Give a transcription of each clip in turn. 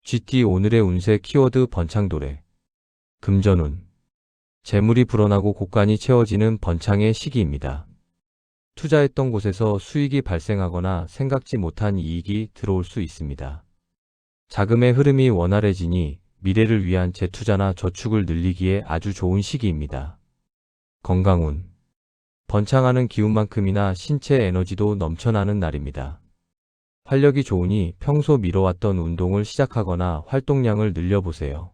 GT 오늘의 운세 키워드 번창도래. 금전운. 재물이 불어나고 곳간이 채워지는 번창의 시기입니다. 투자했던 곳에서 수익이 발생하거나 생각지 못한 이익이 들어올 수 있습니다. 자금의 흐름이 원활해지니 미래를 위한 재투자나 저축을 늘리기에 아주 좋은 시기입니다. 건강운. 번창하는 기운만큼이나 신체 에너지도 넘쳐나는 날입니다. 활력이 좋으니 평소 미뤄왔던 운동을 시작하거나 활동량을 늘려보세요.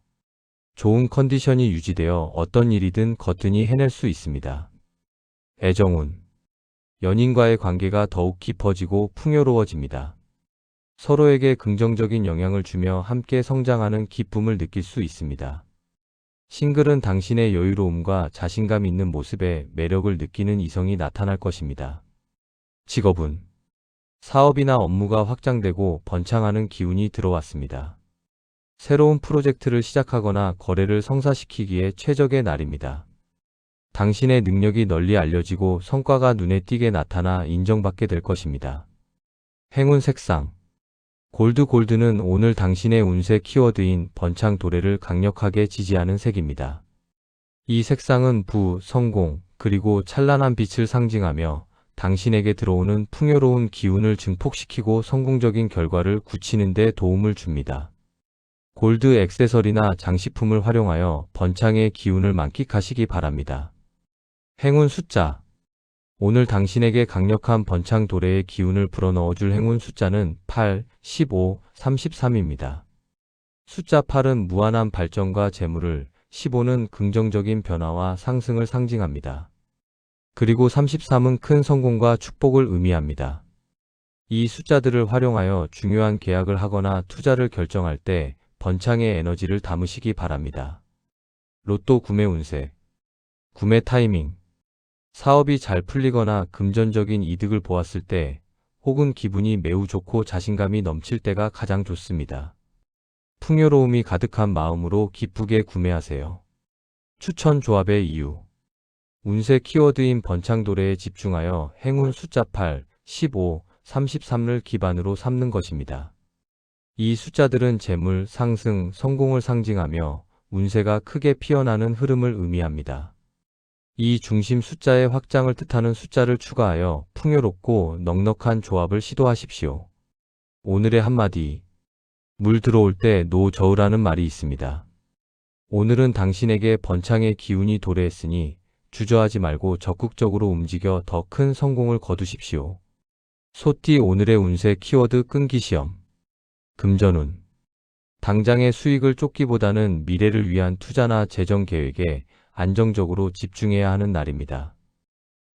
좋은 컨디션이 유지되어 어떤 일이든 거뜬히 해낼 수 있습니다. 애정운. 연인과의 관계가 더욱 깊어지고 풍요로워집니다. 서로에게 긍정적인 영향을 주며 함께 성장하는 기쁨을 느낄 수 있습니다. 싱글은 당신의 여유로움과 자신감 있는 모습에 매력을 느끼는 이성이 나타날 것입니다. 직업운. 사업이나 업무가 확장되고 번창하는 기운이 들어왔습니다. 새로운 프로젝트를 시작하거나 거래를 성사시키기에 최적의 날입니다. 당신의 능력이 널리 알려지고 성과가 눈에 띄게 나타나 인정받게 될 것입니다. 행운 색상. 골드는 오늘 당신의 운세 키워드인 번창도래를 강력하게 지지하는 색입니다. 이 색상은 부, 성공, 그리고 찬란한 빛을 상징하며 당신에게 들어오는 풍요로운 기운을 증폭시키고 성공적인 결과를 굳히는 데 도움을 줍니다. 골드 액세서리나 장식품을 활용하여 번창의 기운을 만끽하시기 바랍니다. 행운 숫자. 오늘 당신에게 강력한 번창 도래의 기운을 불어넣어줄 행운 숫자는 8, 15, 33입니다. 숫자 8은 무한한 발전과 재물을, 15는 긍정적인 변화와 상승을 상징합니다. 그리고 33은 큰 성공과 축복을 의미합니다. 이 숫자들을 활용하여 중요한 계약을 하거나 투자를 결정할 때 번창의 에너지를 담으시기 바랍니다. 로또 구매 운세. 구매 타이밍. 사업이 잘 풀리거나 금전적인 이득을 보았을 때 혹은 기분이 매우 좋고 자신감이 넘칠 때가 가장 좋습니다. 풍요로움이 가득한 마음으로 기쁘게 구매하세요. 추천 조합의 이유. 운세 키워드인 번창도래에 집중하여 행운 숫자 8, 15, 33을 기반으로 삼는 것입니다. 이 숫자들은 재물, 상승, 성공을 상징하며 운세가 크게 피어나는 흐름을 의미합니다. 이 중심 숫자의 확장을 뜻하는 숫자를 추가하여 풍요롭고 넉넉한 조합을 시도하십시오. 오늘의 한마디. 물 들어올 때 노 저으라는 말이 있습니다. 오늘은 당신에게 번창의 기운이 도래했으니 주저하지 말고 적극적으로 움직여 더 큰 성공을 거두십시오. 소띠 오늘의 운세 키워드 끈기 시험. 금전운. 당장의 수익을 쫓기보다는 미래를 위한 투자나 재정 계획에 안정적으로 집중해야 하는 날입니다.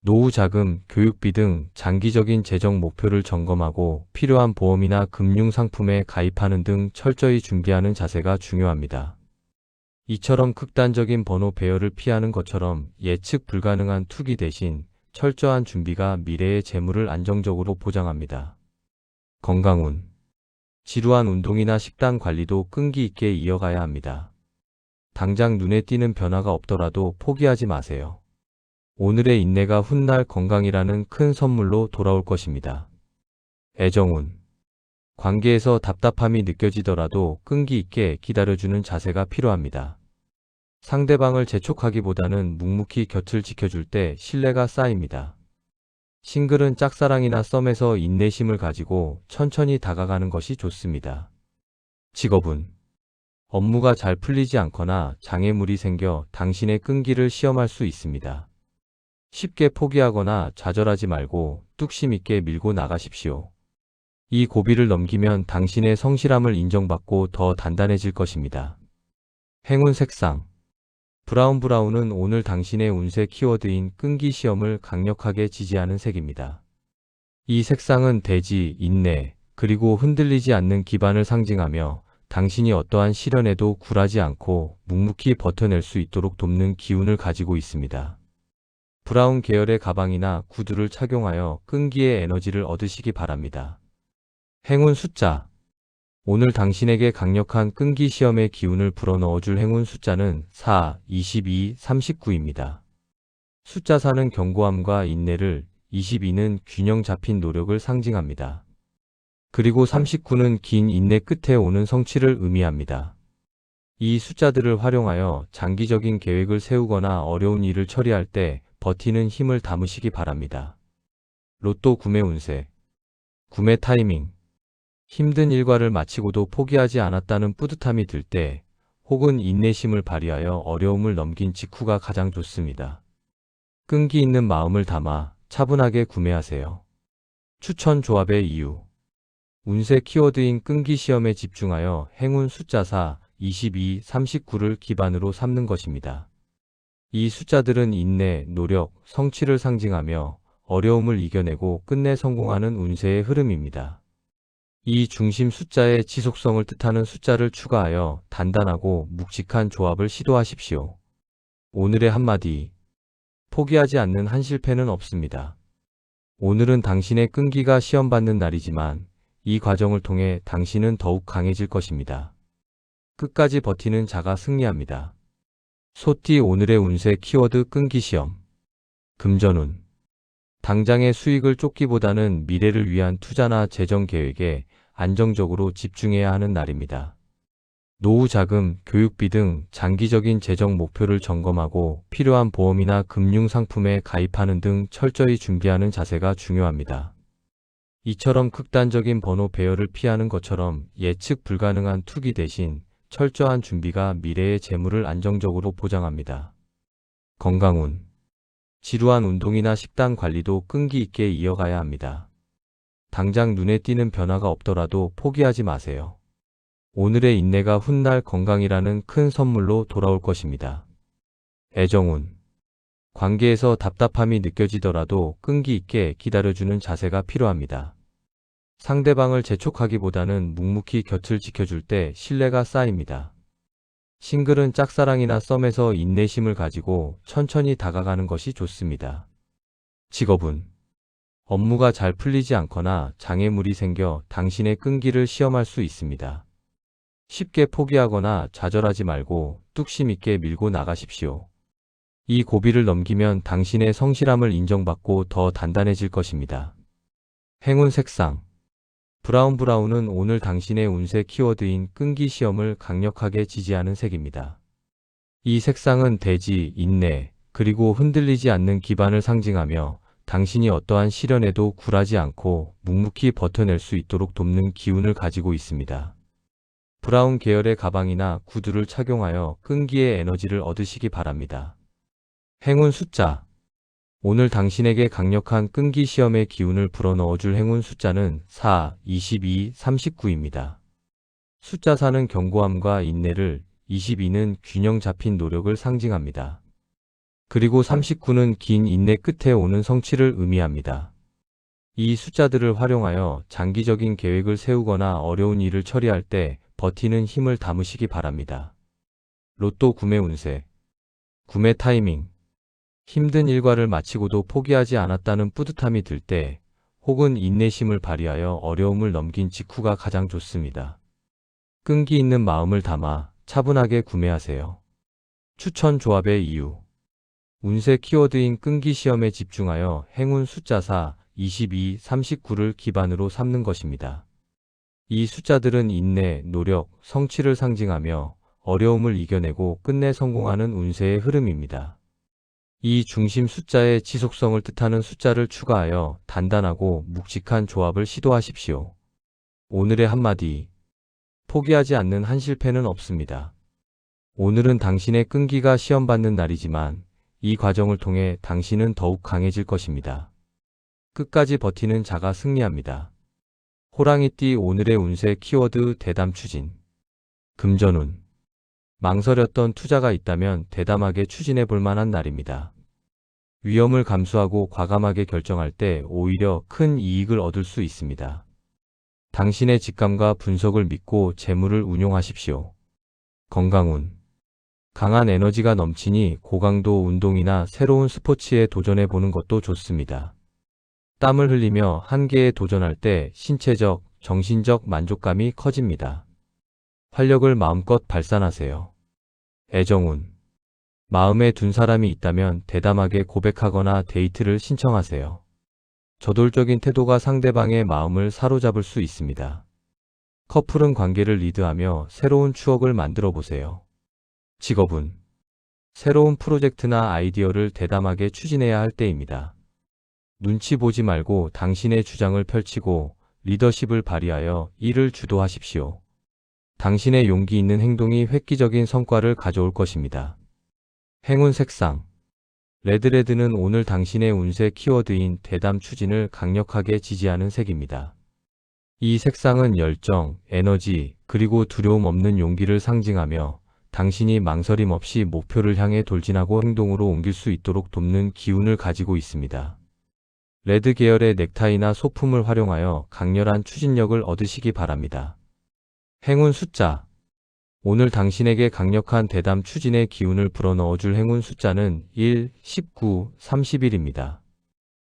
노후 자금, 교육비 등 장기적인 재정 목표를 점검하고 필요한 보험이나 금융 상품에 가입하는 등 철저히 준비하는 자세가 중요합니다. 이처럼 극단적인 번호 배열을 피하는 것처럼 예측 불가능한 투기 대신 철저한 준비가 미래의 재물을 안정적으로 보장합니다. 건강운. 지루한 운동이나 식단 관리도 끈기 있게 이어가야 합니다. 당장 눈에 띄는 변화가 없더라도 포기하지 마세요. 오늘의 인내가 훗날 건강이라는 큰 선물로 돌아올 것입니다. 애정운. 관계에서 답답함이 느껴지더라도 끈기 있게 기다려주는 자세가 필요합니다. 상대방을 재촉하기보다는 묵묵히 곁을 지켜줄 때 신뢰가 쌓입니다. 싱글은 짝사랑이나 썸에서 인내심을 가지고 천천히 다가가는 것이 좋습니다. 직업운. 업무가 잘 풀리지 않거나 장애물이 생겨 당신의 끈기를 시험할 수 있습니다. 쉽게 포기하거나 좌절하지 말고 뚝심 있게 밀고 나가십시오. 이 고비를 넘기면 당신의 성실함을 인정받고 더 단단해질 것입니다. 행운 색상. 브라운은 오늘 당신의 운세 키워드인 끈기 시험을 강력하게 지지하는 색입니다. 이 색상은 대지, 인내, 그리고 흔들리지 않는 기반을 상징하며 당신이 어떠한 시련에도 굴하지 않고 묵묵히 버텨낼 수 있도록 돕는 기운을 가지고 있습니다. 브라운 계열의 가방이나 구두를 착용하여 끈기의 에너지를 얻으시기 바랍니다. 행운 숫자. 오늘 당신에게 강력한 끈기 시험의 기운을 불어넣어줄 행운 숫자는 4, 22, 39입니다. 숫자 4는 견고함과 인내를, 22는 균형 잡힌 노력을 상징합니다. 그리고 39는 긴 인내 끝에 오는 성취를 의미합니다. 이 숫자들을 활용하여 장기적인 계획을 세우거나 어려운 일을 처리할 때 버티는 힘을 담으시기 바랍니다. 로또 구매 운세, 구매 타이밍, 힘든 일과를 마치고도 포기하지 않았다는 뿌듯함이 들 때, 혹은 인내심을 발휘하여 어려움을 넘긴 직후가 가장 좋습니다. 끈기 있는 마음을 담아 차분하게 구매하세요. 추천 조합의 이유. 운세 키워드인 끈기 시험에 집중하여 행운 숫자 4, 22, 39를 기반으로 삼는 것입니다. 이 숫자들은 인내, 노력, 성취를 상징하며 어려움을 이겨내고 끝내 성공하는 운세의 흐름입니다. 이 중심 숫자의 지속성을 뜻하는 숫자를 추가하여 단단하고 묵직한 조합을 시도하십시오. 오늘의 한마디. 포기하지 않는 한 실패는 없습니다. 오늘은 당신의 끈기가 시험받는 날이지만 이 과정을 통해 당신은 더욱 강해질 것입니다. 끝까지 버티는 자가 승리합니다. 소띠 오늘의 운세 키워드 끈기 시험. 금전운. 당장의 수익을 쫓기보다는 미래를 위한 투자나 재정 계획에 안정적으로 집중해야 하는 날입니다. 노후 자금, 교육비 등 장기적인 재정 목표를 점검하고 필요한 보험이나 금융 상품에 가입하는 등 철저히 준비하는 자세가 중요합니다. 이처럼 극단적인 번호 배열을 피하는 것처럼 예측 불가능한 투기 대신 철저한 준비가 미래의 재물을 안정적으로 보장합니다. 건강운. 지루한 운동이나 식단 관리도 끈기 있게 이어가야 합니다. 당장 눈에 띄는 변화가 없더라도 포기하지 마세요. 오늘의 인내가 훗날 건강이라는 큰 선물로 돌아올 것입니다. 애정운. 관계에서 답답함이 느껴지더라도 끈기 있게 기다려주는 자세가 필요합니다. 상대방을 재촉하기보다는 묵묵히 곁을 지켜줄 때 신뢰가 쌓입니다. 싱글은 짝사랑이나 썸에서 인내심을 가지고 천천히 다가가는 것이 좋습니다. 직업운. 업무가 잘 풀리지 않거나 장애물이 생겨 당신의 끈기를 시험할 수 있습니다. 쉽게 포기하거나 좌절하지 말고 뚝심 있게 밀고 나가십시오. 이 고비를 넘기면 당신의 성실함을 인정받고 더 단단해질 것입니다. 행운 색상. 브라운은 오늘 당신의 운세 키워드인 끈기 시험을 강력하게 지지하는 색입니다. 이 색상은 대지, 인내, 그리고 흔들리지 않는 기반을 상징하며 당신이 어떠한 시련에도 굴하지 않고 묵묵히 버텨낼 수 있도록 돕는 기운을 가지고 있습니다. 브라운 계열의 가방이나 구두를 착용하여 끈기의 에너지를 얻으시기 바랍니다. 행운 숫자. 오늘 당신에게 강력한 끈기 시험의 기운을 불어넣어줄 행운 숫자는 4, 22, 39입니다. 숫자 4는 견고함과 인내를, 22는 균형 잡힌 노력을 상징합니다. 그리고 39는 긴 인내 끝에 오는 성취를 의미합니다. 이 숫자들을 활용하여 장기적인 계획을 세우거나 어려운 일을 처리할 때 버티는 힘을 담으시기 바랍니다. 로또 구매 운세. 구매 타이밍. 힘든 일과를 마치고도 포기하지 않았다는 뿌듯함이 들 때, 혹은 인내심을 발휘하여 어려움을 넘긴 직후가 가장 좋습니다. 끈기 있는 마음을 담아 차분하게 구매하세요. 추천 조합의 이유. 운세 키워드인 끈기 시험에 집중하여 행운 숫자 4, 22, 39를 기반으로 삼는 것입니다. 이 숫자들은 인내, 노력, 성취를 상징하며 어려움을 이겨내고 끝내 성공하는 운세의 흐름입니다. 이 중심 숫자의 지속성을 뜻하는 숫자를 추가하여 단단하고 묵직한 조합을 시도하십시오. 오늘의 한마디. 포기하지 않는 한 실패는 없습니다. 오늘은 당신의 끈기가 시험받는 날이지만 이 과정을 통해 당신은 더욱 강해질 것입니다. 끝까지 버티는 자가 승리합니다. 호랑이띠 오늘의 운세 키워드 대담 추진. 금전운. 망설였던 투자가 있다면 대담하게 추진해 볼 만한 날입니다. 위험을 감수하고 과감하게 결정할 때 오히려 큰 이익을 얻을 수 있습니다. 당신의 직감과 분석을 믿고 재물을 운용하십시오. 건강운. 강한 에너지가 넘치니 고강도 운동이나 새로운 스포츠에 도전해 보는 것도 좋습니다. 땀을 흘리며 한계에 도전할 때 신체적, 정신적 만족감이 커집니다. 활력을 마음껏 발산하세요. 애정운. 마음에 둔 사람이 있다면 대담하게 고백하거나 데이트를 신청하세요. 저돌적인 태도가 상대방의 마음을 사로잡을 수 있습니다. 커플은 관계를 리드하며 새로운 추억을 만들어 보세요. 직업은 새로운 프로젝트나 아이디어를 대담하게 추진해야 할 때입니다. 눈치 보지 말고 당신의 주장을 펼치고 리더십을 발휘하여 일을 주도하십시오. 당신의 용기 있는 행동이 획기적인 성과를 가져올 것입니다. 행운 색상 레드는 오늘 당신의 운세 키워드인 대담 추진을 강력하게 지지하는 색입니다. 이 색상은 열정, 에너지, 그리고 두려움 없는 용기를 상징하며 당신이 망설임 없이 목표를 향해 돌진하고 행동으로 옮길 수 있도록 돕는 기운을 가지고 있습니다. 레드 계열의 넥타이나 소품을 활용하여 강렬한 추진력을 얻으시기 바랍니다. 행운 숫자 오늘 당신에게 강력한 대담 추진의 기운을 불어넣어줄 행운 숫자는 1, 19, 31입니다.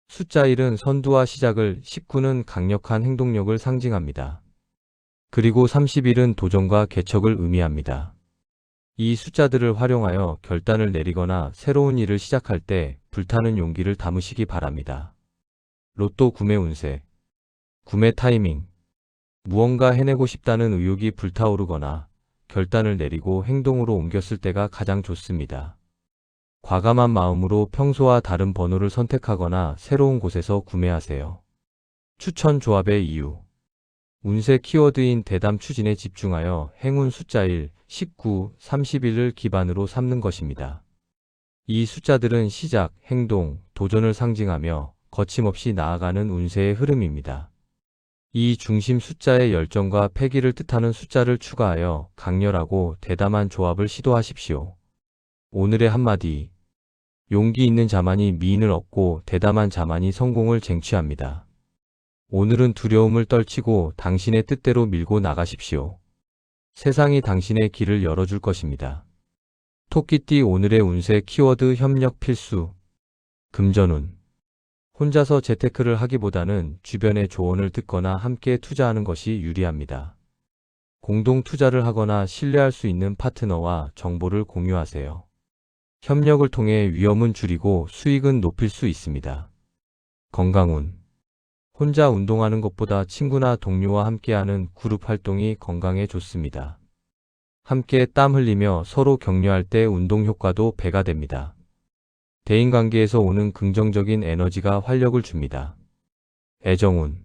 숫자 1은 선두와 시작을, 19는 강력한 행동력을 상징합니다. 그리고 31은 도전과 개척을 의미합니다. 이 숫자들을 활용하여 결단을 내리거나 새로운 일을 시작할 때 불타는 용기를 담으시기 바랍니다. 로또 구매 운세 구매 타이밍 무언가 해내고 싶다는 의욕이 불타오르거나 결단을 내리고 행동으로 옮겼을 때가 가장 좋습니다. 과감한 마음으로 평소와 다른 번호를 선택하거나 새로운 곳에서 구매하세요. 추천 조합의 이유 운세 키워드인 대담 추진에 집중하여 행운 숫자 1, 19, 31을 기반으로 삼는 것입니다. 이 숫자들은 시작, 행동, 도전을 상징하며 거침없이 나아가는 운세의 흐름입니다. 이 중심 숫자의 열정과 패기를 뜻하는 숫자를 추가하여 강렬하고 대담한 조합을 시도하십시오. 오늘의 한마디 용기 있는 자만이 미인을 얻고 대담한 자만이 성공을 쟁취합니다. 오늘은 두려움을 떨치고 당신의 뜻대로 밀고 나가십시오. 세상이 당신의 길을 열어줄 것입니다. 토끼띠 오늘의 운세 키워드 협력 필수 금전운 혼자서 재테크를 하기보다는 주변의 조언을 듣거나 함께 투자하는 것이 유리합니다. 공동 투자를 하거나 신뢰할 수 있는 파트너와 정보를 공유하세요. 협력을 통해 위험은 줄이고 수익은 높일 수 있습니다. 건강운 혼자 운동하는 것보다 친구나 동료와 함께하는 그룹 활동이 건강에 좋습니다. 함께 땀 흘리며 서로 격려할 때 운동 효과도 배가 됩니다. 대인관계에서 오는 긍정적인 에너지가 활력을 줍니다. 애정운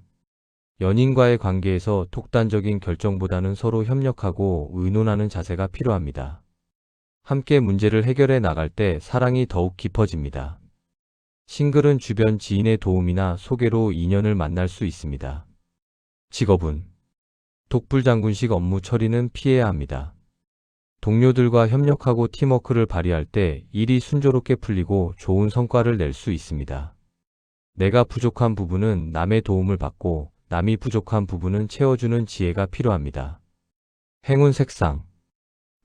연인과의 관계에서 독단적인 결정보다는 서로 협력하고 의논하는 자세가 필요합니다. 함께 문제를 해결해 나갈 때 사랑이 더욱 깊어집니다. 싱글은 주변 지인의 도움이나 소개로 인연을 만날 수 있습니다. 직업은 독불장군식 업무 처리는 피해야 합니다. 동료들과 협력하고 팀워크를 발휘할 때 일이 순조롭게 풀리고 좋은 성과를 낼 수 있습니다. 내가 부족한 부분은 남의 도움을 받고 남이 부족한 부분은 채워주는 지혜가 필요합니다. 행운 색상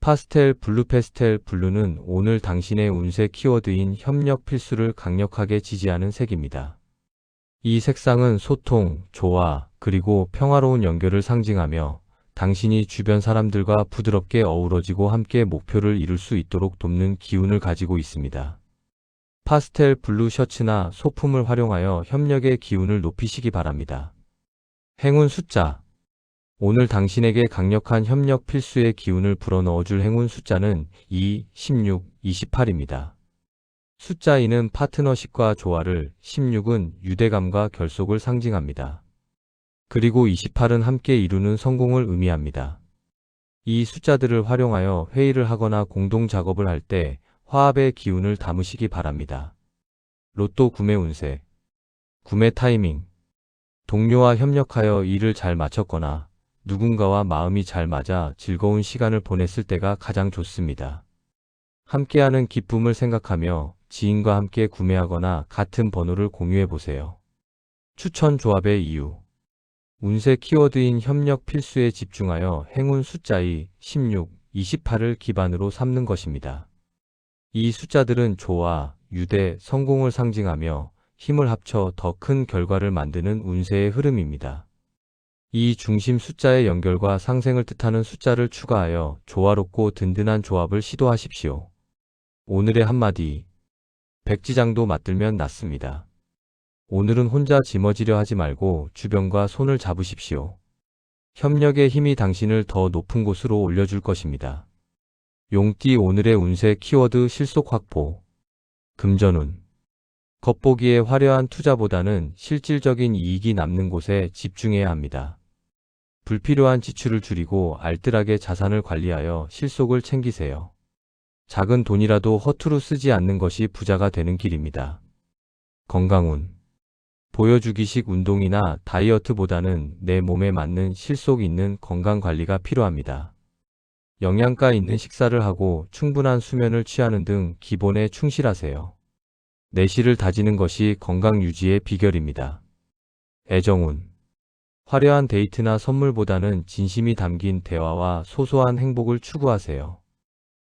파스텔 블루는 오늘 당신의 운세 키워드인 협력 필수를 강력하게 지지하는 색입니다. 이 색상은 소통, 조화, 그리고 평화로운 연결을 상징하며 당신이 주변 사람들과 부드럽게 어우러지고 함께 목표를 이룰 수 있도록 돕는 기운을 가지고 있습니다. 파스텔 블루 셔츠나 소품을 활용하여 협력의 기운을 높이시기 바랍니다. 행운 숫자 오늘 당신에게 강력한 협력 필수의 기운을 불어넣어줄 행운 숫자는 2, 16, 28입니다. 숫자 2는 파트너십과 조화를, 16은 유대감과 결속을 상징합니다. 그리고 28은 함께 이루는 성공을 의미합니다. 이 숫자들을 활용하여 회의를 하거나 공동 작업을 할 때 화합의 기운을 담으시기 바랍니다. 로또 구매 운세 구매 타이밍 동료와 협력하여 일을 잘 마쳤거나 누군가와 마음이 잘 맞아 즐거운 시간을 보냈을 때가 가장 좋습니다. 함께하는 기쁨을 생각하며 지인과 함께 구매하거나 같은 번호를 공유해 보세요. 추천 조합의 이유 운세 키워드인 협력 필수에 집중하여 행운 숫자 2, 16, 28을 기반으로 삼는 것입니다. 이 숫자들은 조화, 유대, 성공을 상징하며 힘을 합쳐 더 큰 결과를 만드는 운세의 흐름입니다. 이 중심 숫자의 연결과 상생을 뜻하는 숫자를 추가하여 조화롭고 든든한 조합을 시도하십시오. 오늘의 한마디 백지장도 맞들면 낫습니다. 오늘은 혼자 짊어지려 하지 말고 주변과 손을 잡으십시오. 협력의 힘이 당신을 더 높은 곳으로 올려줄 것입니다. 용띠 오늘의 운세 키워드 실속 확보. 금전운. 겉보기에 화려한 투자보다는 실질적인 이익이 남는 곳에 집중해야 합니다. 불필요한 지출을 줄이고 알뜰하게 자산을 관리하여 실속을 챙기세요. 작은 돈이라도 허투루 쓰지 않는 것이 부자가 되는 길입니다. 건강운. 보여주기식 운동이나 다이어트보다는 내 몸에 맞는 실속 있는 건강 관리가 필요합니다. 영양가 있는 식사를 하고 충분한 수면을 취하는 등 기본에 충실하세요. 내실을 다지는 것이 건강 유지의 비결입니다. 애정운. 화려한 데이트나 선물보다는 진심이 담긴 대화와 소소한 행복을 추구하세요.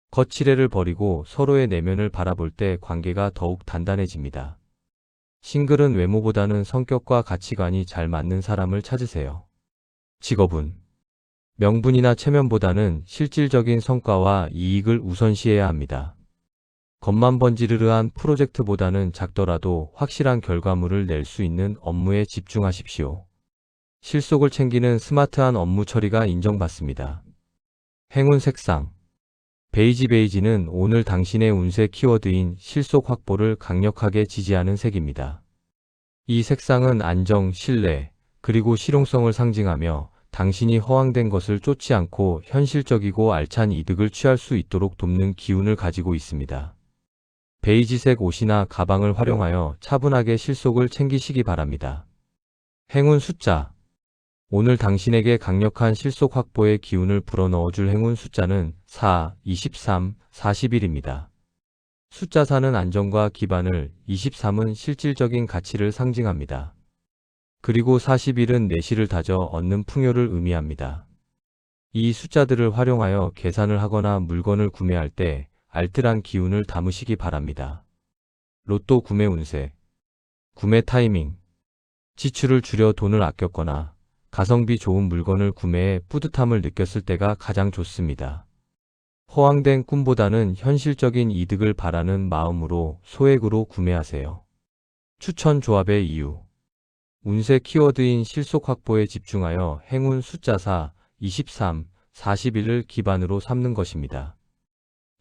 거칠애를 버리고 서로의 내면을 바라볼 때 관계가 더욱 단단해집니다. 싱글은 외모보다는 성격과 가치관이 잘 맞는 사람을 찾으세요. 직업운. 명분이나 체면보다는 실질적인 성과와 이익을 우선시해야 합니다. 겉만 번지르르한 프로젝트보다는 작더라도 확실한 결과물을 낼 수 있는 업무에 집중하십시오. 실속을 챙기는 스마트한 업무 처리가 인정받습니다. 행운 색상. 베이지는 오늘 당신의 운세 키워드인 실속 확보를 강력하게 지지하는 색입니다. 이 색상은 안정, 신뢰, 그리고 실용성을 상징하며 당신이 허황된 것을 쫓지 않고 현실적이고 알찬 이득을 취할 수 있도록 돕는 기운을 가지고 있습니다. 베이지색 옷이나 가방을 활용하여 차분하게 실속을 챙기시기 바랍니다. 행운 숫자. 오늘 당신에게 강력한 실속 확보의 기운을 불어넣어줄 행운 숫자는 4, 23, 41입니다. 숫자 4는 안정과 기반을, 23은 실질적인 가치를 상징합니다. 그리고 41은 내실을 다져 얻는 풍요를 의미합니다. 이 숫자들을 활용하여 계산을 하거나 물건을 구매할 때 알뜰한 기운을 담으시기 바랍니다. 로또 구매 운세. 구매 타이밍. 지출을 줄여 돈을 아꼈거나 가성비 좋은 물건을 구매해 뿌듯함을 느꼈을 때가 가장 좋습니다. 허황된 꿈보다는 현실적인 이득을 바라는 마음으로 소액으로 구매하세요. 추천 조합의 이유. 운세 키워드인 실속 확보에 집중하여 행운 숫자 4, 23, 41을 기반으로 삼는 것입니다.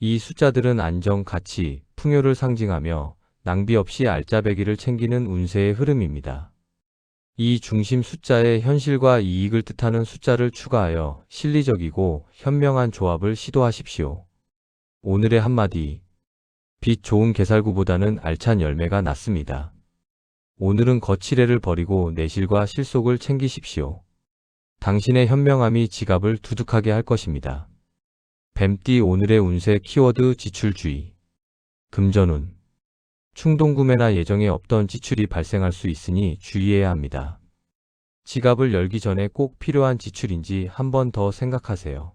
이 숫자들은 안정, 가치, 풍요를 상징하며 낭비 없이 알짜배기를 챙기는 운세의 흐름입니다. 이 중심 숫자에 현실과 이익을 뜻하는 숫자를 추가하여 실리적이고 현명한 조합을 시도하십시오. 오늘의 한마디. 빛 좋은 게살구보다는 알찬 열매가 낫습니다. 오늘은 거칠애를 버리고 내실과 실속을 챙기십시오. 당신의 현명함이 지갑을 두둑하게 할 것입니다. 뱀띠 오늘의 운세 키워드 지출주의. 금전운. 충동구매나 예정에 없던 지출이 발생할 수 있으니 주의해야 합니다. 지갑을 열기 전에 꼭 필요한 지출인지 한 번 더 생각하세요.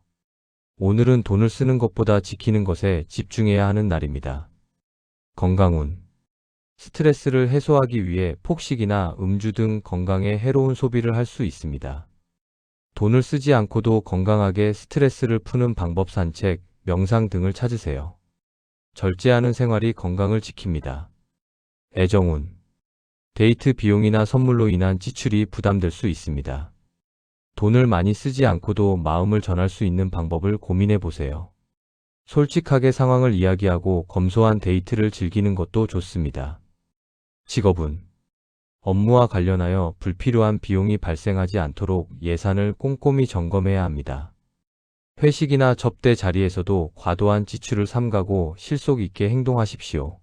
오늘은 돈을 쓰는 것보다 지키는 것에 집중해야 하는 날입니다. 건강운. 스트레스를 해소하기 위해 폭식이나 음주 등 건강에 해로운 소비를 할 수 있습니다. 돈을 쓰지 않고도 건강하게 스트레스를 푸는 방법 산책, 명상 등을 찾으세요. 절제하는 생활이 건강을 지킵니다. 애정운. 데이트 비용이나 선물로 인한 지출이 부담될 수 있습니다. 돈을 많이 쓰지 않고도 마음을 전할 수 있는 방법을 고민해 보세요. 솔직하게 상황을 이야기하고 검소한 데이트를 즐기는 것도 좋습니다. 직업운. 업무와 관련하여 불필요한 비용이 발생하지 않도록 예산을 꼼꼼히 점검해야 합니다. 회식이나 접대 자리에서도 과도한 지출을 삼가고 실속 있게 행동하십시오.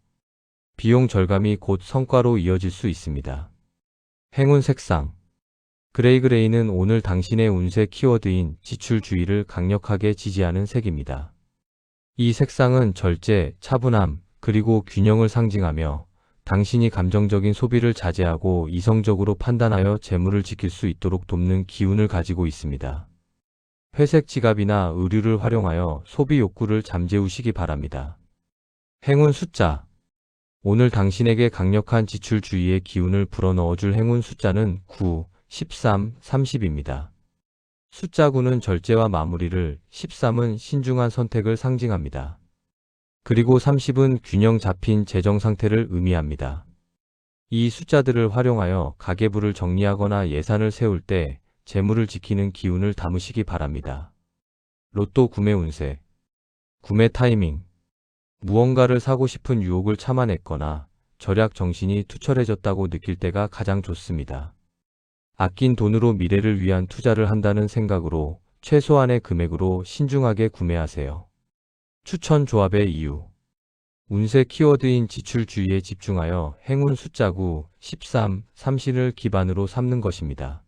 비용 절감이 곧 성과로 이어질 수 있습니다. 행운 색상. 그레이는 오늘 당신의 운세 키워드인 지출주의를 강력하게 지지하는 색입니다. 이 색상은 절제, 차분함, 그리고 균형을 상징하며 당신이 감정적인 소비를 자제하고 이성적으로 판단하여 재물을 지킬 수 있도록 돕는 기운을 가지고 있습니다. 회색 지갑이나 의류를 활용하여 소비 욕구를 잠재우시기 바랍니다. 행운 숫자. 오늘 당신에게 강력한 지출주의의 기운을 불어넣어줄 행운 숫자는 9, 13, 30입니다. 숫자 9는 절제와 마무리를, 13은 신중한 선택을 상징합니다. 그리고 30은 균형 잡힌 재정 상태를 의미합니다. 이 숫자들을 활용하여 가계부를 정리하거나 예산을 세울 때 재물을 지키는 기운을 담으시기 바랍니다. 로또 구매 운세. 구매 타이밍. 무언가를 사고 싶은 유혹을 참아냈거나 절약 정신이 투철해졌다고 느낄 때가 가장 좋습니다. 아낀 돈으로 미래를 위한 투자를 한다는 생각으로 최소한의 금액으로 신중하게 구매하세요. 추천 조합의 이유. 운세 키워드인 지출주의에 집중하여 행운 숫자 9, 13, 30을 기반으로 삼는 것입니다.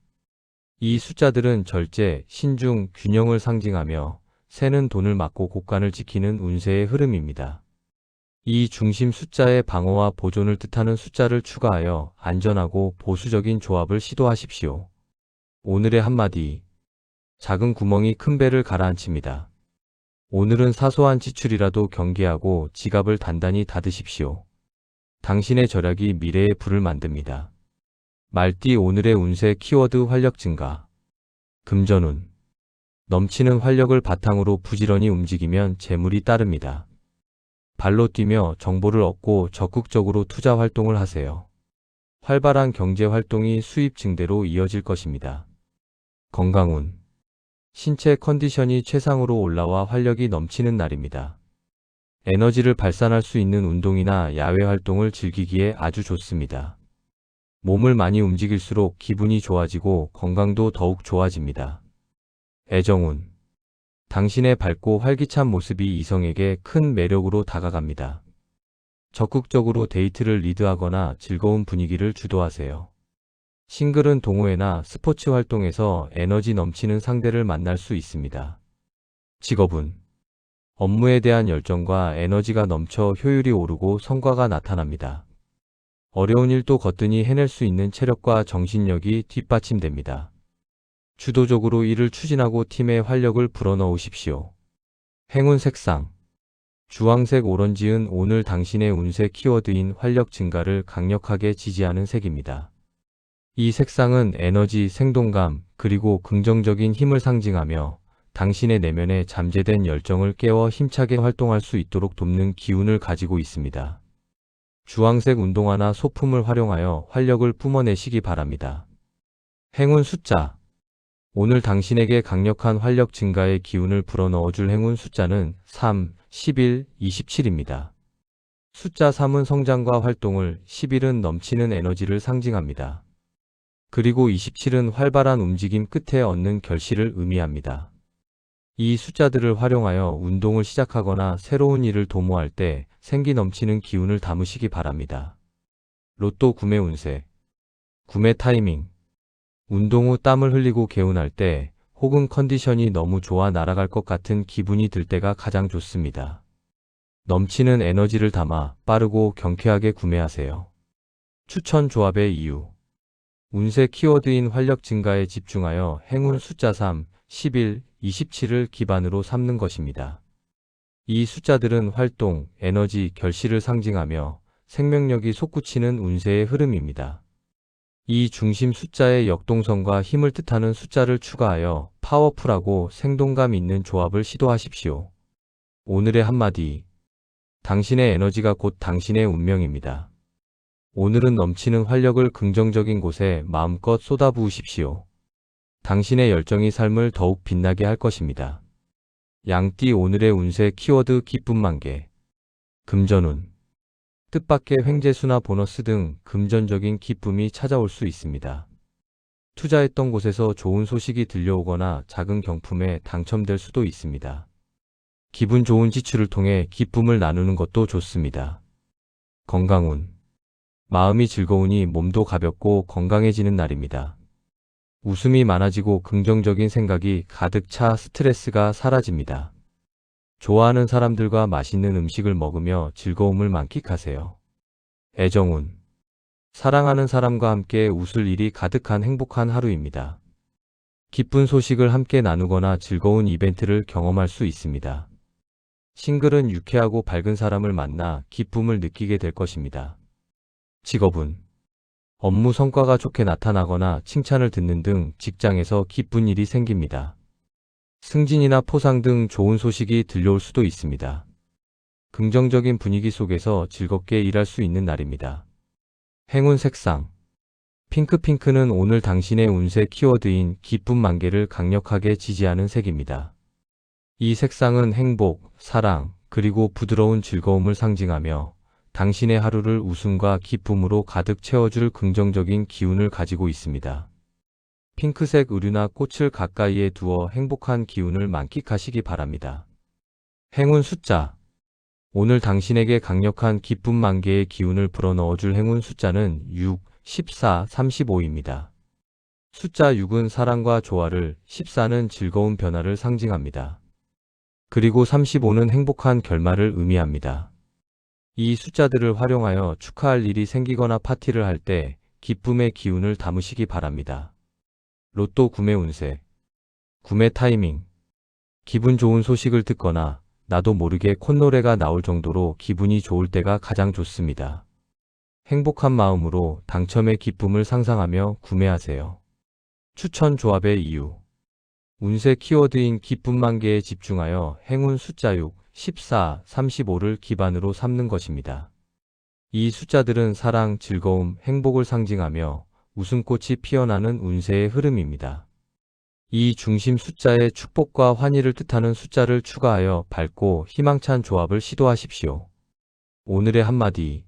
이 숫자들은 절제, 신중, 균형을 상징하며 새는 돈을 막고 곳간을 지키는 운세의 흐름입니다. 이 중심 숫자의 방어와 보존을 뜻하는 숫자를 추가하여 안전하고 보수적인 조합을 시도하십시오. 오늘의 한마디. 작은 구멍이 큰 배를 가라앉힙니다. 오늘은 사소한 지출이라도 경계하고 지갑을 단단히 닫으십시오. 당신의 절약이 미래의 불을 만듭니다. 말띠 오늘의 운세 키워드 활력 증가. 금전운. 넘치는 활력을 바탕으로 부지런히 움직이면 재물이 따릅니다. 발로 뛰며 정보를 얻고 적극적으로 투자 활동을 하세요. 활발한 경제 활동이 수입 증대로 이어질 것입니다. 건강운. 신체 컨디션이 최상으로 올라와 활력이 넘치는 날입니다. 에너지를 발산할 수 있는 운동이나 야외 활동을 즐기기에 아주 좋습니다. 몸을 많이 움직일수록 기분이 좋아지고 건강도 더욱 좋아집니다. 애정운. 당신의 밝고 활기찬 모습이 이성에게 큰 매력으로 다가갑니다. 적극적으로 데이트를 리드하거나 즐거운 분위기를 주도하세요. 싱글은 동호회나 스포츠 활동에서 에너지 넘치는 상대를 만날 수 있습니다. 직업운. 업무에 대한 열정과 에너지가 넘쳐 효율이 오르고 성과가 나타납니다. 어려운 일도 거뜬히 해낼 수 있는 체력과 정신력이 뒷받침됩니다. 주도적으로 일을 추진하고 팀의 활력을 불어넣으십시오. 행운 색상. 주황색 오렌지은 오늘 당신의 운세 키워드인 활력 증가를 강력하게 지지하는 색입니다. 이 색상은 에너지, 생동감, 그리고 긍정적인 힘을 상징하며 당신의 내면에 잠재된 열정을 깨워 힘차게 활동할 수 있도록 돕는 기운을 가지고 있습니다. 주황색 운동화나 소품을 활용하여 활력을 뿜어내시기 바랍니다. 행운 숫자. 오늘 당신에게 강력한 활력 증가의 기운을 불어넣어줄 행운 숫자는 3, 11, 27입니다. 숫자 3은 성장과 활동을, 11은 넘치는 에너지를 상징합니다. 그리고 27은 활발한 움직임 끝에 얻는 결실을 의미합니다. 이 숫자들을 활용하여 운동을 시작하거나 새로운 일을 도모할 때 생기 넘치는 기운을 담으시기 바랍니다. 로또 구매 운세. 구매 타이밍. 운동 후 땀을 흘리고 개운할 때 혹은 컨디션이 너무 좋아 날아갈 것 같은 기분이 들 때가 가장 좋습니다. 넘치는 에너지를 담아 빠르고 경쾌하게 구매하세요. 추천 조합의 이유. 운세 키워드인 활력 증가에 집중하여 행운 숫자 3, 11, 27을 기반으로 삼는 것입니다. 이 숫자들은 활동, 에너지, 결실을 상징하며 생명력이 솟구치는 운세의 흐름입니다. 이 중심 숫자의 역동성과 힘을 뜻하는 숫자를 추가하여 파워풀하고 생동감 있는 조합을 시도하십시오. 오늘의 한마디. 당신의 에너지가 곧 당신의 운명입니다. 오늘은 넘치는 활력을 긍정적인 곳에 마음껏 쏟아부으십시오. 당신의 열정이 삶을 더욱 빛나게 할 것입니다. 양띠 오늘의 운세 키워드 기쁨 만개. 금전운. 뜻밖의 횡재수나 보너스 등 금전적인 기쁨이 찾아올 수 있습니다. 투자했던 곳에서 좋은 소식이 들려오거나 작은 경품에 당첨될 수도 있습니다. 기분 좋은 지출을 통해 기쁨을 나누는 것도 좋습니다. 건강운. 마음이 즐거우니 몸도 가볍고 건강해지는 날입니다. 웃음이 많아지고 긍정적인 생각이 가득 차 스트레스가 사라집니다. 좋아하는 사람들과 맛있는 음식을 먹으며 즐거움을 만끽하세요. 애정운. 사랑하는 사람과 함께 웃을 일이 가득한 행복한 하루입니다. 기쁜 소식을 함께 나누거나 즐거운 이벤트를 경험할 수 있습니다. 싱글은 유쾌하고 밝은 사람을 만나 기쁨을 느끼게 될 것입니다. 직업운. 업무 성과가 좋게 나타나거나 칭찬을 듣는 등 직장에서 기쁜 일이 생깁니다. 승진이나 포상 등 좋은 소식이 들려올 수도 있습니다. 긍정적인 분위기 속에서 즐겁게 일할 수 있는 날입니다. 행운 색상 핑크는 오늘 당신의 운세 키워드인 기쁨 만개를 강력하게 지지하는 색입니다. 이 색상은 행복, 사랑, 그리고 부드러운 즐거움을 상징하며 당신의 하루를 웃음과 기쁨으로 가득 채워줄 긍정적인 기운을 가지고 있습니다. 핑크색 의류나 꽃을 가까이에 두어 행복한 기운을 만끽하시기 바랍니다. 행운 숫자 오늘 당신에게 강력한 기쁨 만개의 기운을 불어넣어줄 행운 숫자는 6, 14, 35입니다. 숫자 6은 사랑과 조화를, 14는 즐거운 변화를 상징합니다. 그리고 35는 행복한 결말을 의미합니다. 이 숫자들을 활용하여 축하할 일이 생기거나 파티를 할 때 기쁨의 기운을 담으시기 바랍니다. 로또 구매 운세 구매 타이밍 기분 좋은 소식을 듣거나 나도 모르게 콧노래가 나올 정도로 기분이 좋을 때가 가장 좋습니다. 행복한 마음으로 당첨의 기쁨을 상상하며 구매하세요. 추천 조합의 이유 운세 키워드인 기쁨 만개에 집중하여 행운 숫자 6, 14, 35를 기반으로 삼는 것입니다. 이 숫자들은 사랑, 즐거움, 행복을 상징하며 웃음꽃이 피어나는 운세의 흐름입니다. 이 중심 숫자에 축복과 환희를 뜻하는 숫자를 추가하여 밝고 희망찬 조합을 시도하십시오. 오늘의 한마디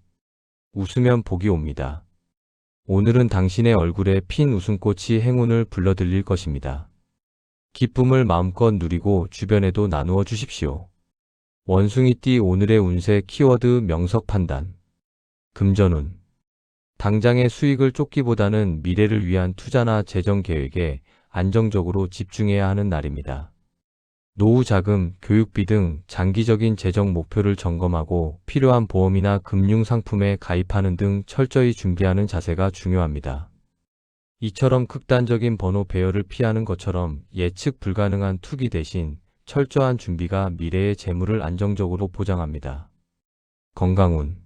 웃으면 복이 옵니다. 오늘은 당신의 얼굴에 핀 웃음꽃이 행운을 불러들일 것입니다. 기쁨을 마음껏 누리고 주변에도 나누어 주십시오. 원숭이띠 오늘의 운세 키워드 명석 판단 금전운 당장의 수익을 쫓기보다는 미래를 위한 투자나 재정 계획에 안정적으로 집중해야 하는 날입니다. 노후 자금, 교육비 등 장기적인 재정 목표를 점검하고 필요한 보험이나 금융상품에 가입하는 등 철저히 준비하는 자세가 중요합니다. 이처럼 극단적인 번호 배열을 피하는 것처럼 예측 불가능한 투기 대신 철저한 준비가 미래의 재물을 안정적으로 보장합니다. 건강운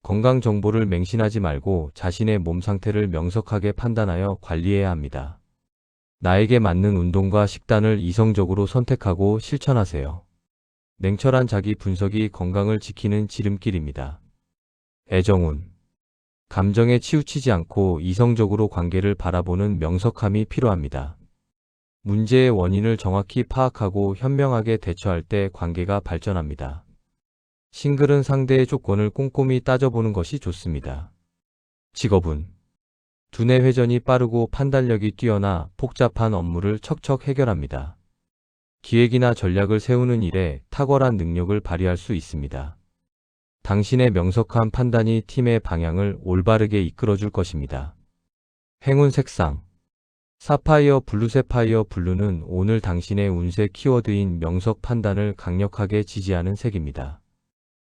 건강 정보를 맹신하지 말고 자신의 몸 상태를 명석하게 판단하여 관리해야 합니다. 나에게 맞는 운동과 식단을 이성적으로 선택하고 실천하세요. 냉철한 자기 분석이 건강을 지키는 지름길입니다. 애정운 감정에 치우치지 않고 이성적으로 관계를 바라보는 명석함이 필요합니다. 문제의 원인을 정확히 파악하고 현명하게 대처할 때 관계가 발전합니다. 싱글은 상대의 조건을 꼼꼼히 따져보는 것이 좋습니다. 직업운 두뇌 회전이 빠르고 판단력이 뛰어나 복잡한 업무를 척척 해결합니다. 기획이나 전략을 세우는 일에 탁월한 능력을 발휘할 수 있습니다. 당신의 명석한 판단이 팀의 방향을 올바르게 이끌어줄 것입니다. 행운 색상 사파이어 블루 세파이어 블루는 오늘 당신의 운세 키워드인 명석 판단을 강력하게 지지하는 색입니다.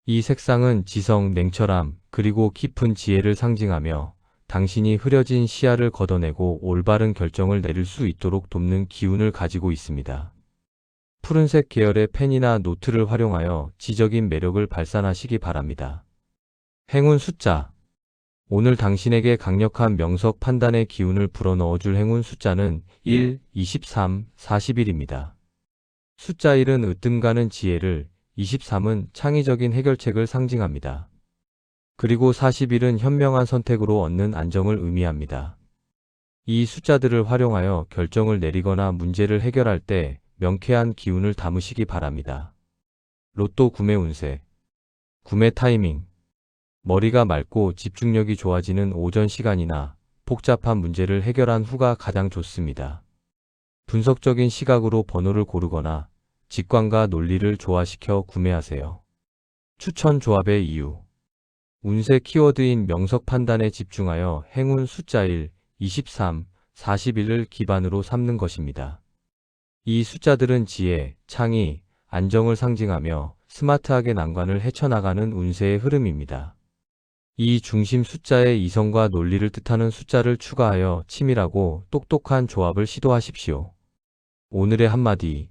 이 색상은 지성, 냉철함, 그리고 깊은 지혜를 상징하며 당신이 흐려진 시야를 걷어내고 올바른 결정을 내릴 수 있도록 돕는 기운을 가지고 있습니다. 푸른색 계열의 펜이나 노트를 활용하여 지적인 매력을 발산하시기 바랍니다. 행운 숫자 오늘 당신에게 강력한 명석 판단의 기운을 불어넣어줄 행운 숫자는 1, 23, 41입니다. 숫자 1은 으뜸가는 지혜를, 23은 창의적인 해결책을 상징합니다. 그리고 41은 현명한 선택으로 얻는 안정을 의미합니다. 이 숫자들을 활용하여 결정을 내리거나 문제를 해결할 때 명쾌한 기운을 담으시기 바랍니다. 로또 구매 운세 구매 타이밍 머리가 맑고 집중력이 좋아지는 오전 시간이나 복잡한 문제를 해결한 후가 가장 좋습니다. 분석적인 시각으로 번호를 고르거나 직관과 논리를 조화시켜 구매하세요. 추천 조합의 이유 운세 키워드인 명석 판단에 집중하여 행운 숫자 1, 23, 41을 기반으로 삼는 것입니다. 이 숫자들은 지혜, 창의, 안정을 상징하며 스마트하게 난관을 헤쳐나가는 운세의 흐름입니다. 이 중심 숫자에 이성과 논리를 뜻하는 숫자를 추가하여 치밀하고 똑똑한 조합을 시도하십시오. 오늘의 한마디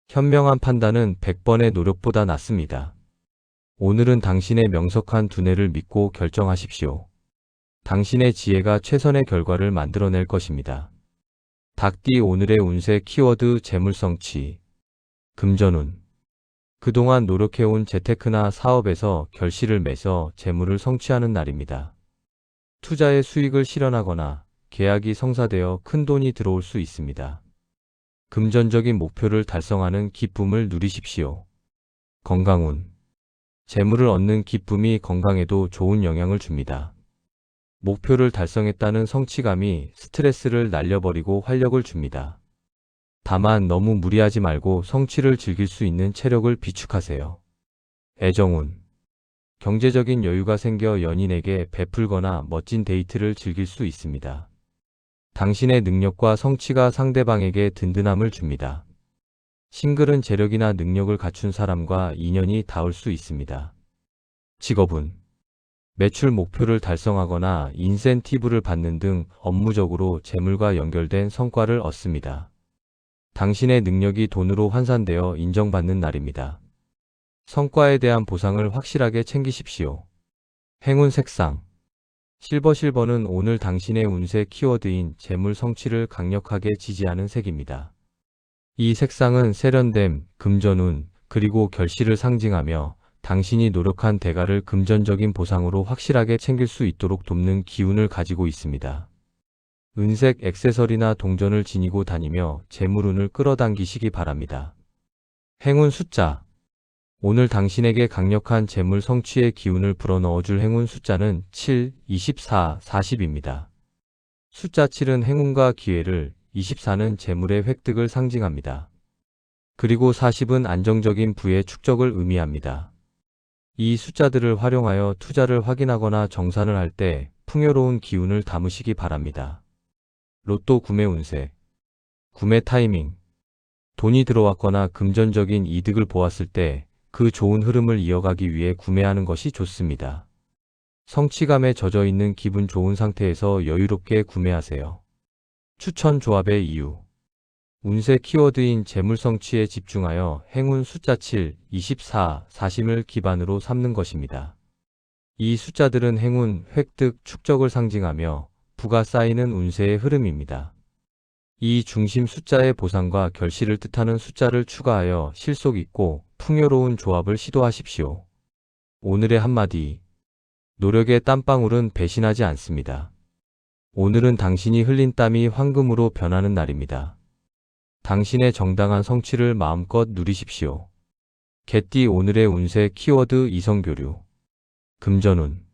현명한 판단은 100번의 노력보다 낫습니다. 오늘은 당신의 명석한 두뇌를 믿고 결정하십시오. 당신의 지혜가 최선의 결과를 만들어낼 것입니다. 닭띠 오늘의 운세 키워드 재물성취 금전운 그동안 노력해온 재테크나 사업에서 결실을 맺어 재물을 성취하는 날입니다. 투자의 수익을 실현하거나 계약이 성사되어 큰 돈이 들어올 수 있습니다. 금전적인 목표를 달성하는 기쁨을 누리십시오. 건강운. 재물을 얻는 기쁨이 건강에도 좋은 영향을 줍니다. 목표를 달성했다는 성취감이 스트레스를 날려버리고 활력을 줍니다. 다만 너무 무리하지 말고 성취를 즐길 수 있는 체력을 비축하세요. 애정운. 경제적인 여유가 생겨 연인에게 베풀거나 멋진 데이트를 즐길 수 있습니다. 당신의 능력과 성취가 상대방에게 든든함을 줍니다. 싱글은 재력이나 능력을 갖춘 사람과 인연이 닿을 수 있습니다. 직업운. 매출 목표를 달성하거나 인센티브를 받는 등 업무적으로 재물과 연결된 성과를 얻습니다. 당신의 능력이 돈으로 환산되어 인정받는 날입니다. 성과에 대한 보상을 확실하게 챙기십시오. 행운 색상. 실버는 오늘 당신의 운세 키워드인 재물 성취를 강력하게 지지하는 색입니다. 이 색상은 세련됨, 금전운, 그리고 결실을 상징하며 당신이 노력한 대가를 금전적인 보상으로 확실하게 챙길 수 있도록 돕는 기운을 가지고 있습니다. 은색 액세서리나 동전을 지니고 다니며 재물운을 끌어당기시기 바랍니다. 행운 숫자. 오늘 당신에게 강력한 재물 성취의 기운을 불어넣어줄 행운 숫자는 7, 24, 40입니다. 숫자 7은 행운과 기회를, 24는 재물의 획득을 상징합니다. 그리고 40은 안정적인 부의 축적을 의미합니다. 이 숫자들을 활용하여 투자를 확인하거나 정산을 할 때 풍요로운 기운을 담으시기 바랍니다. 로또 구매 운세. 구매 타이밍. 돈이 들어왔거나 금전적인 이득을 보았을 때 그 좋은 흐름을 이어가기 위해 구매하는 것이 좋습니다. 성취감에 젖어 있는 기분 좋은 상태에서 여유롭게 구매하세요. 추천 조합의 이유. 운세 키워드인 재물 성취에 집중하여 행운 숫자 7, 24, 40을 기반으로 삼는 것입니다. 이 숫자들은 행운, 획득, 축적을 상징하며 부가 쌓이는 운세의 흐름입니다. 이 중심 숫자의 보상과 결실을 뜻하는 숫자를 추가하여 실속 있고 풍요로운 조합을 시도하십시오. 오늘의 한마디. 노력의 땀방울은 배신하지 않습니다. 오늘은 당신이 흘린 땀이 황금으로 변하는 날입니다. 당신의 정당한 성취를 마음껏 누리십시오. 개띠 오늘의 운세 키워드 이성교류. 금전운.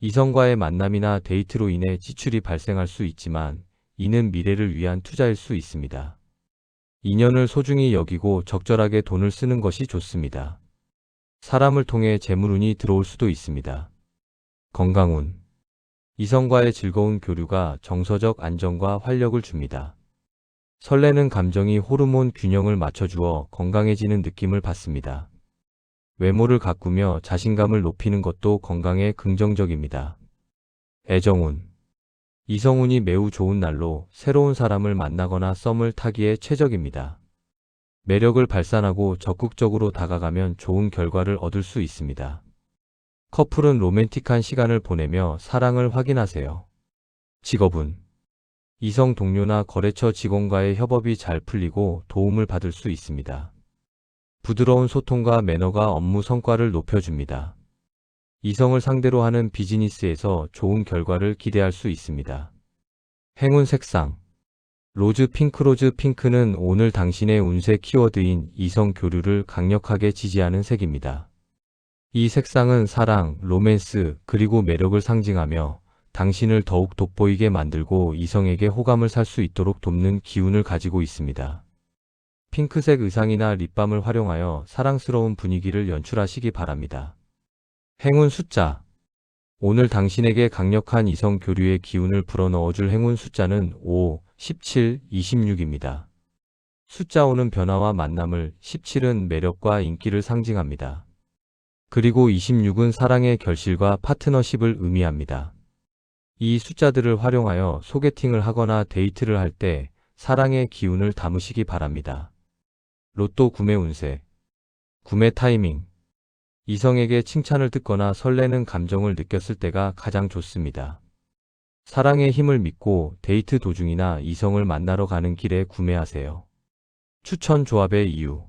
이성과의 만남이나 데이트로 인해 지출이 발생할 수 있지만 이는 미래를 위한 투자일 수 있습니다. 인연을 소중히 여기고 적절하게 돈을 쓰는 것이 좋습니다. 사람을 통해 재물운이 들어올 수도 있습니다. 건강운. 이성과의 즐거운 교류가 정서적 안정과 활력을 줍니다. 설레는 감정이 호르몬 균형을 맞춰주어 건강해지는 느낌을 받습니다. 외모를 가꾸며 자신감을 높이는 것도 건강에 긍정적입니다. 애정운. 이성운이 매우 좋은 날로 새로운 사람을 만나거나 썸을 타기에 최적입니다. 매력을 발산하고 적극적으로 다가가면 좋은 결과를 얻을 수 있습니다. 커플은 로맨틱한 시간을 보내며 사랑을 확인하세요. 직업운. 이성 동료나 거래처 직원과의 협업이 잘 풀리고 도움을 받을 수 있습니다. 부드러운 소통과 매너가 업무 성과를 높여줍니다. 이성을 상대로 하는 비즈니스에서 좋은 결과를 기대할 수 있습니다. 행운 색상. 로즈 핑크는 오늘 당신의 운세 키워드인 이성 교류를 강력하게 지지하는 색입니다. 이 색상은 사랑, 로맨스, 그리고 매력을 상징하며 당신을 더욱 돋보이게 만들고 이성에게 호감을 살 수 있도록 돕는 기운을 가지고 있습니다. 핑크색 의상이나 립밤을 활용하여 사랑스러운 분위기를 연출하시기 바랍니다. 행운 숫자. 오늘 당신에게 강력한 이성 교류의 기운을 불어넣어줄 행운 숫자는 5, 17, 26입니다. 숫자 5는 변화와 만남을, 17은 매력과 인기를 상징합니다. 그리고 26은 사랑의 결실과 파트너십을 의미합니다. 이 숫자들을 활용하여 소개팅을 하거나 데이트를 할 때 사랑의 기운을 담으시기 바랍니다. 로또 구매 운세. 구매 타이밍. 이성에게 칭찬을 듣거나 설레는 감정을 느꼈을 때가 가장 좋습니다. 사랑의 힘을 믿고 데이트 도중이나 이성을 만나러 가는 길에 구매하세요. 추천 조합의 이유.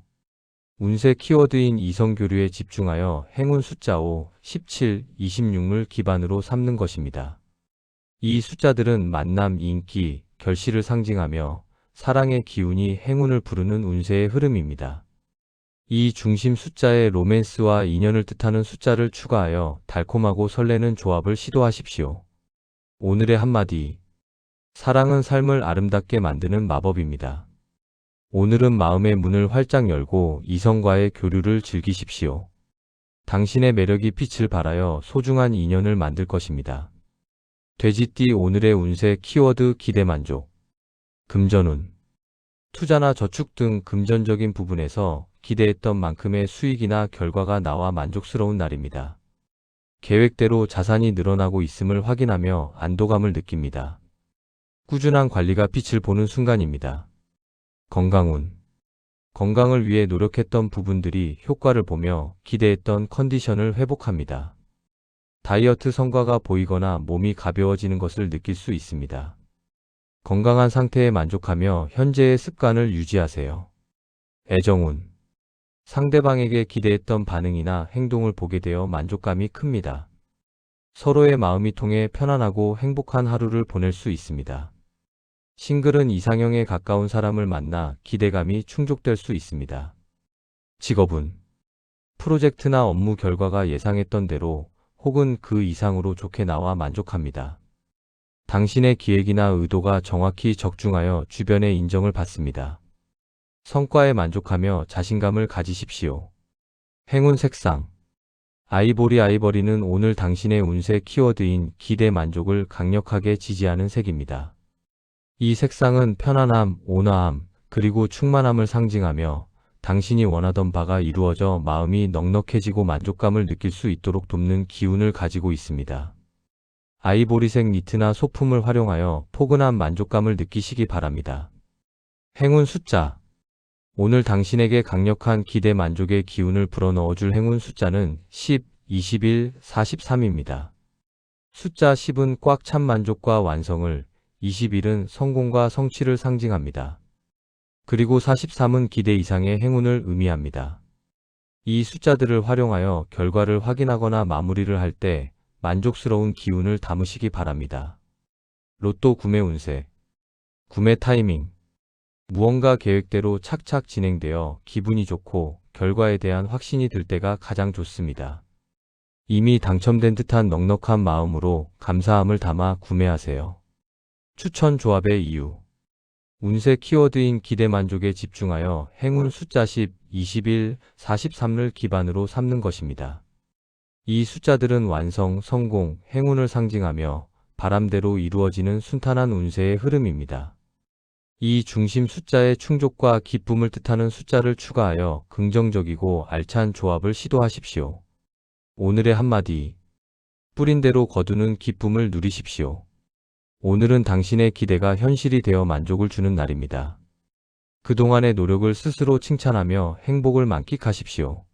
운세 키워드인 이성 교류에 집중하여 행운 숫자 5, 17, 26을 기반으로 삼는 것입니다. 이 숫자들은 만남, 인기, 결실을 상징하며 사랑의 기운이 행운을 부르는 운세의 흐름입니다. 이 중심 숫자에 로맨스와 인연을 뜻하는 숫자를 추가하여 달콤하고 설레는 조합을 시도하십시오. 오늘의 한마디. 사랑은 삶을 아름답게 만드는 마법입니다. 오늘은 마음의 문을 활짝 열고 이성과의 교류를 즐기십시오. 당신의 매력이 빛을 발하여 소중한 인연을 만들 것입니다. 돼지띠 오늘의 운세 키워드 기대만족. 금전운. 투자나 저축 등 금전적인 부분에서 기대했던 만큼의 수익이나 결과가 나와 만족스러운 날입니다. 계획대로 자산이 늘어나고 있음을 확인하며 안도감을 느낍니다. 꾸준한 관리가 빛을 보는 순간입니다. 건강운. 건강을 위해 노력했던 부분들이 효과를 보며 기대했던 컨디션을 회복합니다. 다이어트 성과가 보이거나 몸이 가벼워지는 것을 느낄 수 있습니다. 건강한 상태에 만족하며 현재의 습관을 유지하세요. 애정운. 상대방에게 기대했던 반응이나 행동을 보게 되어 만족감이 큽니다. 서로의 마음이 통해 편안하고 행복한 하루를 보낼 수 있습니다. 싱글은 이상형에 가까운 사람을 만나 기대감이 충족될 수 있습니다. 직업운. 프로젝트나 업무 결과가 예상했던 대로 혹은 그 이상으로 좋게 나와 만족합니다. 당신의 기획이나 의도가 정확히 적중하여 주변의 인정을 받습니다. 성과에 만족하며 자신감을 가지십시오. 행운 색상. 아이보리는 오늘 당신의 운세 키워드인 기대 만족을 강력하게 지지하는 색입니다. 이 색상은 편안함, 온화함, 그리고 충만함을 상징하며 당신이 원하던 바가 이루어져 마음이 넉넉해지고 만족감을 느낄 수 있도록 돕는 기운을 가지고 있습니다. 아이보리색 니트나 소품을 활용하여 포근한 만족감을 느끼시기 바랍니다. 행운 숫자. 오늘 당신에게 강력한 기대 만족의 기운을 불어넣어줄 행운 숫자는 10, 21, 43입니다. 숫자 10은 꽉 찬 만족과 완성을, 21은 성공과 성취를 상징합니다. 그리고 43은 기대 이상의 행운을 의미합니다. 이 숫자들을 활용하여 결과를 확인하거나 마무리를 할 때 만족스러운 기운을 담으시기 바랍니다. 로또 구매 운세. 구매 타이밍. 무언가 계획대로 착착 진행되어 기분이 좋고 결과에 대한 확신이 들 때가 가장 좋습니다. 이미 당첨된 듯한 넉넉한 마음으로 감사함을 담아 구매하세요. 추천 조합의 이유. 운세 키워드인 기대 만족에 집중하여 행운 숫자 10, 21, 43을 기반으로 삼는 것입니다. 이 숫자들은 완성, 성공, 행운을 상징하며 바람대로 이루어지는 순탄한 운세의 흐름입니다. 이 중심 숫자의 충족과 기쁨을 뜻하는 숫자를 추가하여 긍정적이고 알찬 조합을 시도하십시오. 오늘의 한마디. 뿌린 대로 거두는 기쁨을 누리십시오. 오늘은 당신의 기대가 현실이 되어 만족을 주는 날입니다. 그동안의 노력을 스스로 칭찬하며 행복을 만끽하십시오.